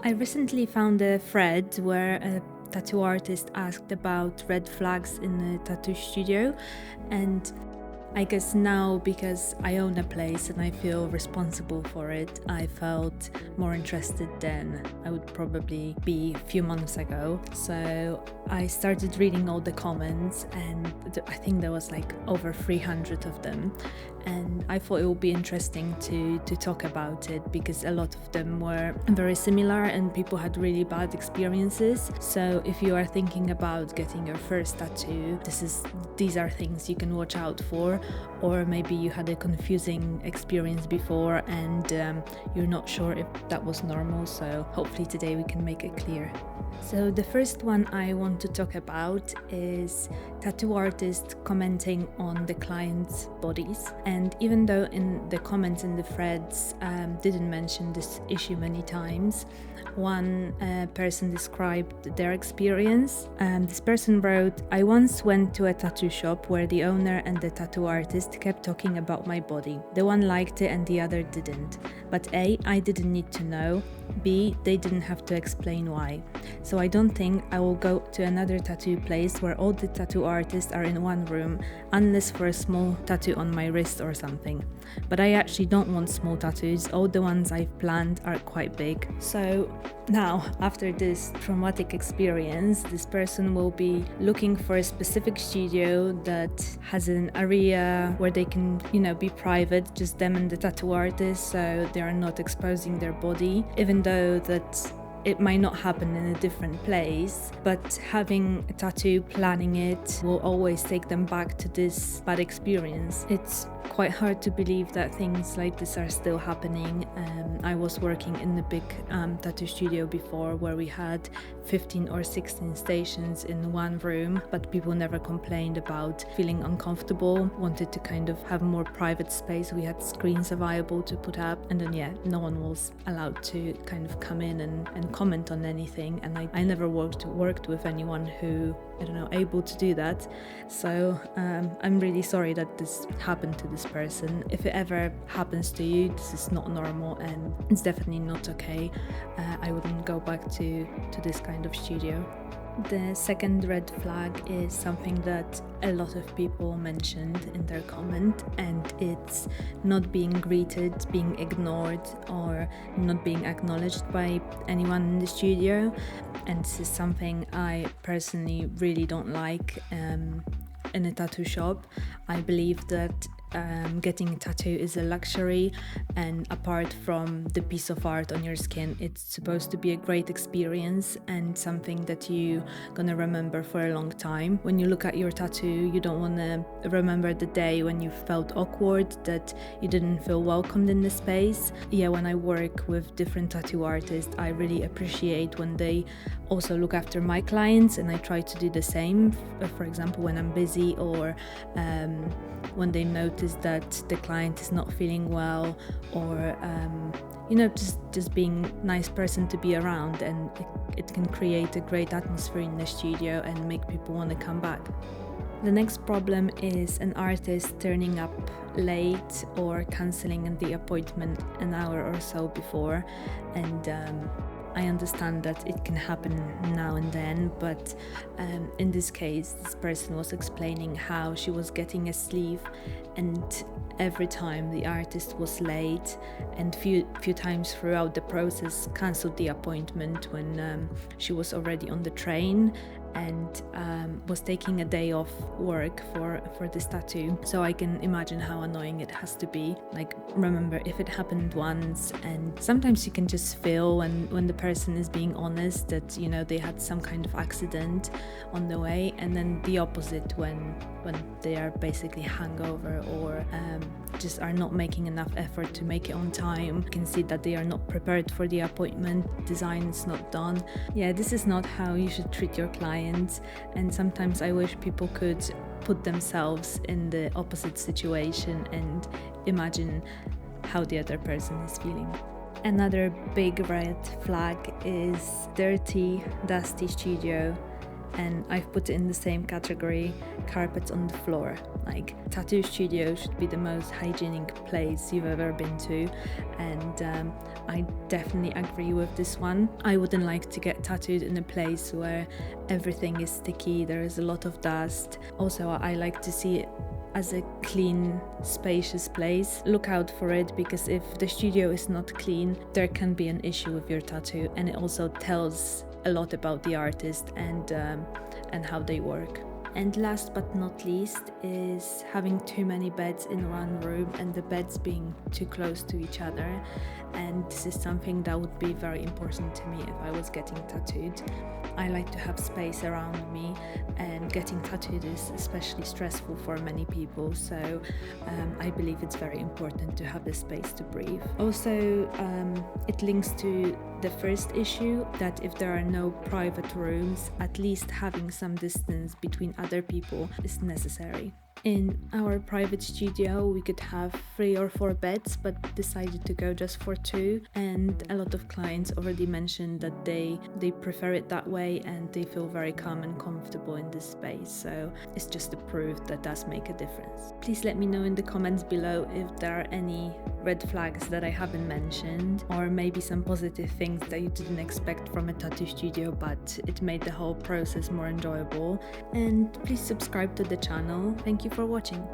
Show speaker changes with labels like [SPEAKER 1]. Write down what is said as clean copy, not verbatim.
[SPEAKER 1] I recently found a thread where a tattoo artist asked about red flags in a tattoo studio, and I guess now, because I own a place and I feel responsible for it, I felt more interested than I would probably be a few months ago. So I started reading all the comments, and I think there was like over 300 of them. And I thought it would be interesting to talk about it, because a lot of them were very similar and people had really bad experiences. So if you are thinking about getting your first tattoo, these are things you can watch out for. Or maybe you had a confusing experience before and you're not sure if that was normal. So hopefully today we can make it clear. So the first one I want to talk about is tattoo artists commenting on the clients' bodies. And even though in the comments in the threads didn't mention this issue many times, one person described their experience. This person wrote, "I once went to a tattoo shop where the owner and the tattoo artist kept talking about my body. The one liked it and the other didn't. But A, I didn't need to know. B, they didn't have to explain why. So I don't think I will go to another tattoo place where all the tattoo artists are in one room, unless for a small tattoo on my wrist or something. But I actually don't want small tattoos. All the ones I've planned are quite big." So now, after this traumatic experience, this person will be looking for a specific studio that has an area where they can, be private, just them and the tattoo artist, so they are not exposing their body, even though that it might not happen in a different place, but having a tattoo, planning it, will always take them back to this bad experience. It's quite hard to believe that things like this are still happening. I was working in a big tattoo studio before where we had 15 or 16 stations in one room, but people never complained about feeling uncomfortable, wanted to kind of have more private space. We had screens available to put up, and then no one was allowed to kind of come in and comment on anything. And I never worked with anyone who, able to do that. So I'm really sorry that this happened to this person. If it ever happens to you, this is not normal and it's definitely not okay. I wouldn't go back to this kind of studio. The second red flag is something that a lot of people mentioned in their comment, and it's not being greeted, being ignored, or not being acknowledged by anyone in the studio. And this is something I personally really don't like in a tattoo shop. I believe that getting a tattoo is a luxury, and apart from the piece of art on your skin, it's supposed to be a great experience and something that you're gonna remember for a long time. When you look at your tattoo, you don't want to remember the day when you felt awkward, that you didn't feel welcomed in the space. When I work with different tattoo artists, I really appreciate when they also look after my clients, and I try to do the same. For example, when I'm busy, or when they notice that the client is not feeling well, or just being a nice person to be around, and it can create a great atmosphere in the studio and make people want to come back. The next problem is an artist turning up late or cancelling the appointment an hour or so before, and I understand that it can happen now and then, but in this case, this person was explaining how she was getting a sleeve, and every time the artist was late, and few times throughout the process cancelled the appointment when she was already on the train, and was taking a day off work for this tattoo. So I can imagine how annoying it has to be. Like, remember, if it happened once, and sometimes you can just feel when the person is being honest that they had some kind of accident on the way, and then the opposite when they are basically hungover, or just are not making enough effort to make it on time. You can see that they are not prepared for the appointment, design is not done. This is not how you should treat your clients, and sometimes I wish people could put themselves in the opposite situation and imagine how the other person is feeling. Another big red flag is dirty, dusty studio. and I've put it in the same category, carpets on the floor. Like, tattoo studio should be the most hygienic place you've ever been to, and I definitely agree with this one. I wouldn't like to get tattooed in a place where everything is sticky, there is a lot of dust. Also, I like to see it as a clean, spacious place. Look out for it, because if the studio is not clean, there can be an issue with your tattoo, and it also tells a lot about the artist and how they work. And last but not least is having too many beds in one room and the beds being too close to each other. And this is something that would be very important to me if I was getting tattooed. I like to have space around me, and getting tattooed is especially stressful for many people, so I believe it's very important to have the space to breathe. Also, it links to the first issue, that if there are no private rooms, at least having some distance between other people is necessary. In our private studio, we could have 3 or 4 beds, but decided to go just for 2. And a lot of clients already mentioned that they prefer it that way, and they feel very calm and comfortable in this space. So it's just a proof that does make a difference. Please let me know in the comments below if there are any red flags that I haven't mentioned, or maybe some positive things that you didn't expect from a tattoo studio, but it made the whole process more enjoyable. And please subscribe to the channel. Thank you for watching.